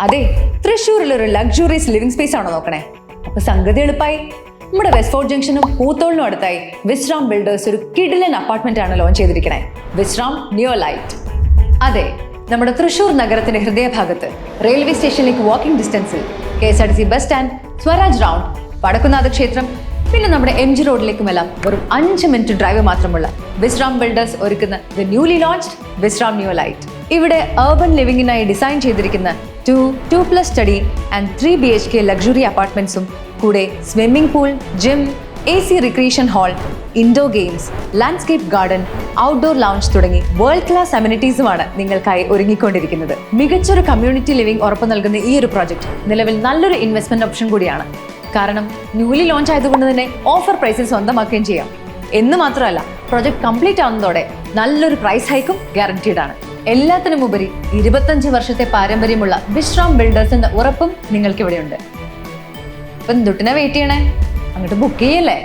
അതെ, തൃശ്ശൂരിലൊരു luxuries living space ആണോ നോക്കണേ? അപ്പൊ സംഗതി എളുപ്പമായി. നമ്മുടെ വെസ്റ്റ് ഫോർട്ട് ജംഗ്ഷനും പൂത്തോളിനും അടുത്തായി വിശ്രാം ബിൽഡേഴ്സ് ഒരു കിടിലൻ അപ്പാർട്ട്മെന്റ് ആണ് ലോഞ്ച് ചെയ്തിരിക്കണേ. വിശ്രാം neo light. അതെ, നമ്മുടെ തൃശ്ശൂർ നഗരത്തിന്റെ ഹൃദയഭാഗത്ത് റെയിൽവേ സ്റ്റേഷനിലേക്ക് വാക്കിംഗ് ഡിസ്റ്റൻസിൽ KSRTC bus stand, Swaraj round, Vadakkunnatha ക്ഷേത്രം, പിന്നെ നമ്മുടെ MG റോഡിലേക്കുമെല്ലാം വെറും 5 മിനിറ്റ് ഡ്രൈവ് മാത്രമുള്ള വിശ്രാം ബിൽഡേഴ്സ് ഒരുക്കുന്ന the newly launched Vishram neo light. ഇവിടെ urban ലിവിംഗിനായി ഡിസൈൻ ചെയ്തിരിക്കുന്ന 2+ സ്റ്റഡി ആൻഡ് 3 BHK ലക്ഷറി അപ്പാർട്ട്മെന്റ്സും കൂടെ swimming pool, gym, AC recreation hall, indoor games, landscape garden, outdoor lounge തുടങ്ങി വേൾഡ് ക്ലാസ് അമ്യൂണിറ്റീസുമാണ് നിങ്ങൾക്കായി ഒരുങ്ങിക്കൊണ്ടിരിക്കുന്നത്. മികച്ചൊരു കമ്മ്യൂണിറ്റി ലിവിംഗ് ഉറപ്പു നൽകുന്ന ഈ ഒരു പ്രോജക്റ്റ് നിലവിൽ നല്ലൊരു ഇൻവെസ്റ്റ്മെന്റ് ഓപ്ഷൻ കൂടിയാണ്. കാരണം ന്യൂലി ലോഞ്ച് ആയതുകൊണ്ട് തന്നെ ഓഫർ പ്രൈസിൽ സ്വന്തമാക്കുകയും ചെയ്യാം. എന്ന് മാത്രമല്ല, പ്രോജക്റ്റ് കംപ്ലീറ്റ് ആവുന്നതോടെ നല്ലൊരു പ്രൈസ് ഹൈക്കും ഗ്യാരണ്ടീഡ് ആണ്. എല്ലാത്തിനും ഉപരി 25 വർഷത്തെ പാരമ്പര്യമുള്ള വിശ്രാം ബിൽഡേഴ്സ് എന്ന ഉറപ്പും നിങ്ങൾക്ക് ഇവിടെയുണ്ട്. അപ്പം എന്തുട്ടിനെ വെയിറ്റ് ചെയ്യണേ? അങ്ങോട്ട് ബുക്ക് ചെയ്യല്ലേ?